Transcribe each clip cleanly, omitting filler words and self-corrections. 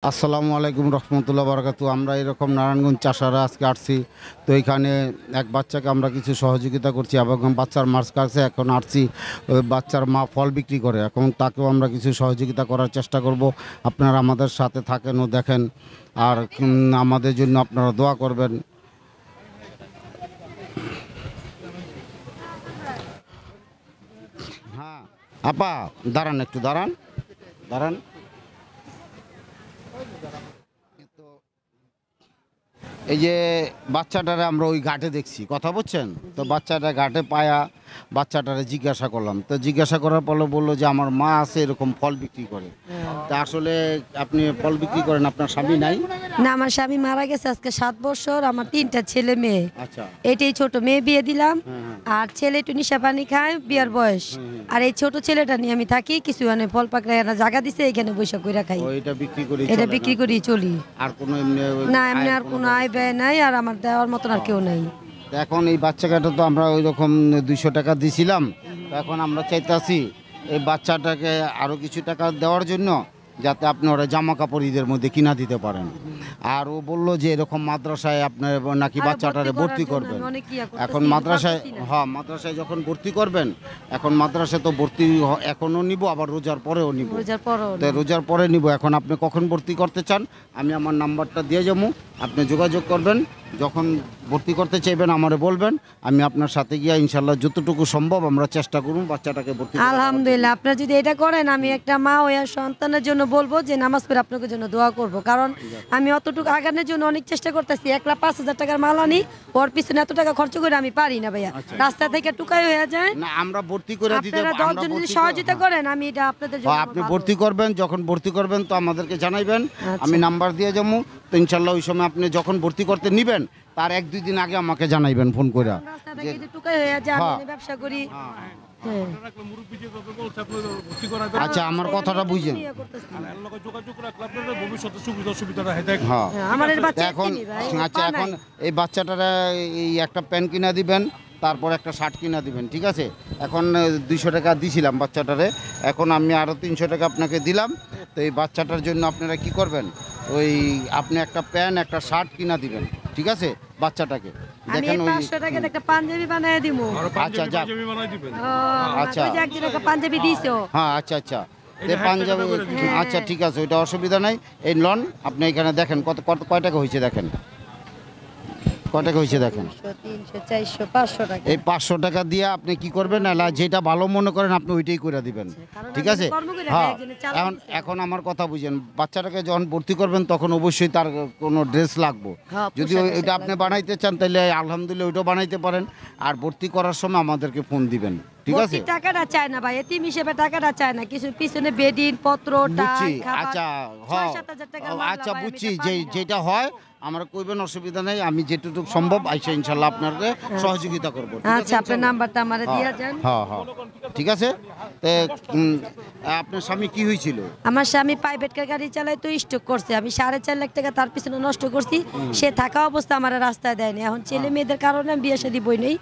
আসসালামু আলাইকুম রহমতুল্লাহ বারাকাতু। আমরা এরকম নারায়ণগঞ্জ চাষারা আজকে আসছি। তো এখানে এক বাচ্চাকে আমরা কিছু সহযোগিতা করছি এবং বাচ্চার মার্চ কাছে এখন আসছি। ওই বাচ্চার মা ফল বিক্রি করে, এখন তাকেও আমরা কিছু সহযোগিতা করার চেষ্টা করব। আপনারা আমাদের সাথে থাকেন ও দেখেন, আর আমাদের জন্য আপনারা দোয়া করবেন। হ্যাঁ আপা, দাঁড়ান, একটু দাঁড়ান দাঁড়ান। এই যে বাচ্চাটারে আমরা ওই ঘাটে দেখছি, কথা বলছেন তো, বাচ্চাটা ঘাটে পায়া বাচ্চাটারে জিজ্ঞাসা করলাম। তো জিজ্ঞাসা করার পরে বললো যে আমার মা আছে এরকম ফল বিক্রি করে। তা আসলে আপনি ফল বিক্রি করেন, আপনার স্বামী নাই? না, আমার স্বামী মারা গেছে আজকে 7 বছর। আমার 3টা ছেলে মেয়ে। আচ্ছা, এটাই ছোট মেয়ে বিয়ে দিলাম, আর ছেলে একটু নিশা পানি খায়, বিয়ার বয়স। আর এই ছোট ছেলেটা নিয়ে আমি থাকি কিছু, মানে ফল পাকড়া এরা জায়গা দিছে, এখানে বৈশাখ কইরা খাই। এটা বিক্রি করি, এটা বিক্রি করি চলি। আর কোনো এমনি না, এমনি আর কোনো আয় ব্যয় নাই, আর আমার দেওয়ার মতন আর কেউ নাই। এখন এই বাচ্চাটাটা তো আমরা ওই রকম 200 টাকা দিছিলাম। তো এখন আমরা চাইতাছি এই বাচ্চাটাকে আরও কিছু টাকা দেওয়ার জন্য, যাতে আপনি ওরা জামা কাপড় ঈদের মধ্যে কিনা দিতে পারেন। আর ও বললো যে এরকম মাদ্রাসায় আপনার নাকি বাচ্চাটারে ভর্তি করবেন। এখন মাদ্রাসায়, হ্যাঁ মাদ্রাসায় যখন ভর্তি করবেন, এখন মাদ্রাসায় তো ভর্তি এখনও নিব, আবার রোজার পরেও নিব। রোজার পরে নিব। এখন আপনি কখন ভর্তি করতে চান, আমি আমার নাম্বারটা দিয়ে যাবো, আপনি যোগাযোগ করবেন। যখন ভর্তি করতে চাইবেন আমারে বলবেন, আমি আপনার সাথে গিয়ে ইনশাল্লাহ যতটুকু সম্ভব আমরা চেষ্টা করব বাচ্চাটাকে ভর্তি। আলহামদুলিল্লাহ, আপনারা যদি এটা করেন, আমি একটা মা হয়ে সন্তানের জন্য বলবো যে নামাজ পড়ে আপনাদের জন্য দোয়া করব। কারণ আমি অতটুকু আগানোর জন্য অনেক চেষ্টা করতেছি। 1,05,000 টাকার মাল আনি, ওর পিছনে এত টাকা খরচ করে আমি পারি না ভাইয়া। রাস্তা থেকে টুকাই হয়ে যায় না, আমরা ভর্তি করে দিতে। আপনারা 10 জন যদি সহযোগিতা করেন, আমি এটা আপনাদের জন্য। আপনি ভর্তি করবেন, যখন ভর্তি করবেন তো আমাদেরকে জানাইবেন, আমি নাম্বার দিয়ে যাবো। তো ইনশাল্লাহ ওই সময় আপনি যখন ভর্তি করতে নিবেন তার 1-2 দিন আগে আমাকে জানাইবেন ফোন করে। ব্যবসা করি। আচ্ছা, আমার কথাটা বুঝেন। এখন আচ্ছা, এখন এই বাচ্চাটারা এই একটা প্যান্ট কিনা দিবেন, তারপর একটা শার্ট কিনা দিবেন, ঠিক আছে? এখন 200 টাকা দিছিলাম বাচ্চাটারে, এখন আমি আরও 300 টাকা আপনাকে দিলাম। তো এই বাচ্চাটার জন্য আপনারা কি করবেন, ওই আপনি একটা প্যান্ট একটা শার্ট কিনা দিবেন, ঠিক আছে? বাচ্চাটাকে দেখেন, ওই 500 টাকা একটা পাঞ্জাবি বানায় দিমু। আচ্ছা, যাক, আচ্ছা, ওই যে একদিন একটা পাঞ্জাবি দিছো। হ্যাঁ, আচ্ছা আচ্ছা, পাঞ্জাবি, আচ্ছা ঠিক আছে, ওইটা অসুবিধা নাই। এই লন আপনি এখানে দেখেন কত কয় টাকা হয়েছে, দেখেন কয় টাকা হয়েছে দেখেন। 300, 400, 500 টাকা। এই 500 টাকা দিয়ে আপনি কি করবেন, না যেটা ভালো মনে করেন আপনি ওইটাই করে দিবেন, ঠিক আছে? হ্যাঁ, এখন আমার কথা বুঝেন, বাচ্চাটাকে যখন ভর্তি করবেন তখন অবশ্যই তার কোনো ড্রেস লাগবে। যদি ওইটা আপনি বানাইতে চান তাহলে আলহামদুলিল্লাহ ওইটাও বানাইতে পারেন। আর ভর্তি করার সময় আমাদেরকে ফোন দিবেন, ঠিক আছে? টাকাটা চায় না ভাই, এতিম হিসেবে টাকাটা চায় না, কিছু পিছনে বেডিন পত্র বুঝছি। আচ্ছা, হ্যাঁ, আচ্ছা বুঝছি, যেটা হয় আমরা কইবেন, অসুবিধা নেই। আমি যেটুকু সম্ভব আইসা ইনশাল্লাহ আপনাকে সহযোগিতা করব। আচ্ছা, আপনার নাম্বারটা আমারে দিয়া যান। হ্যাঁ হ্যাঁ, ঠিক আছে। তে আপনার স্বামী কি হয়েছিল? আমার স্বামী প্রাইভেট গাড়ি চালায়, তো স্ট্রোক করছে। আমি 4.5 লাখ টাকা তার পিছনে নষ্ট করছি। সে থাকা অবস্থা আমার রাস্তায় দেয়নি। এখন ছেলে মেয়েদের কারণে বিয়ে শাদী বই নেই,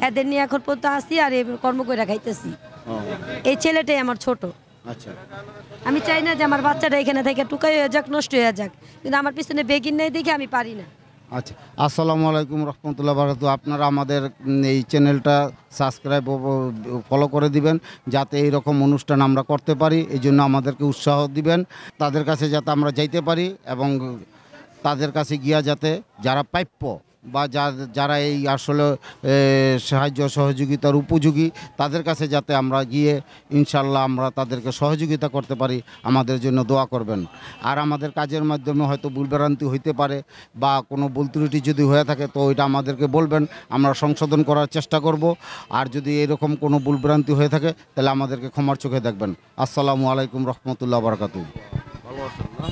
এদের নিয়ে এখন পর্যন্ত আসি আর এই কর্ম করে খাইতেছি। এই ছেলেটাই আমার ছোট। আচ্ছা, আমি চাই না যে আমার বাচ্চাটা এখানে থেকে টুকাই হয়ে যাক, নষ্ট হয়ে যাক, কিন্তু আমার পিছনে বেগিন নেই দেখে আমি পারি না। আচ্ছা, আসসালামু আলাইকুম রহমতুল্লাহ বারাকাতু। আপনারা আমাদের এই চ্যানেলটা সাবস্ক্রাইব ফলো করে দিবেন, যাতে এইরকম অনুষ্ঠান আমরা করতে পারি। এই জন্য আমাদেরকে উৎসাহ দিবেন, তাদের কাছে যাতে আমরা যাইতে পারি, এবং তাদের কাছে গিয়া যাতে যারা প্রাপ্য বা যারা এই আসলে সাহায্য সহযোগিতার উপযোগী, তাদের কাছে যাতে আমরা গিয়ে ইনশাল্লাহ আমরা তাদেরকে সহযোগিতা করতে পারি, আমাদের জন্য দোয়া করবেন। আর আমাদের কাজের মাধ্যমে হয়তো ভুলভ্রান্তি হইতে পারে বা কোনো ভুল ত্রুটি যদি হয়ে থাকে তো ওইটা আমাদেরকে বলবেন, আমরা সংশোধন করার চেষ্টা করব। আর যদি এরকম কোনো ভুলভ্রান্তি হয়ে থাকে তাহলে আমাদেরকে ক্ষমার চোখে দেখবেন। আসসালামু আলাইকুম রহমতুল্লাহ বারাকাতুহু। ভালো আছেন না?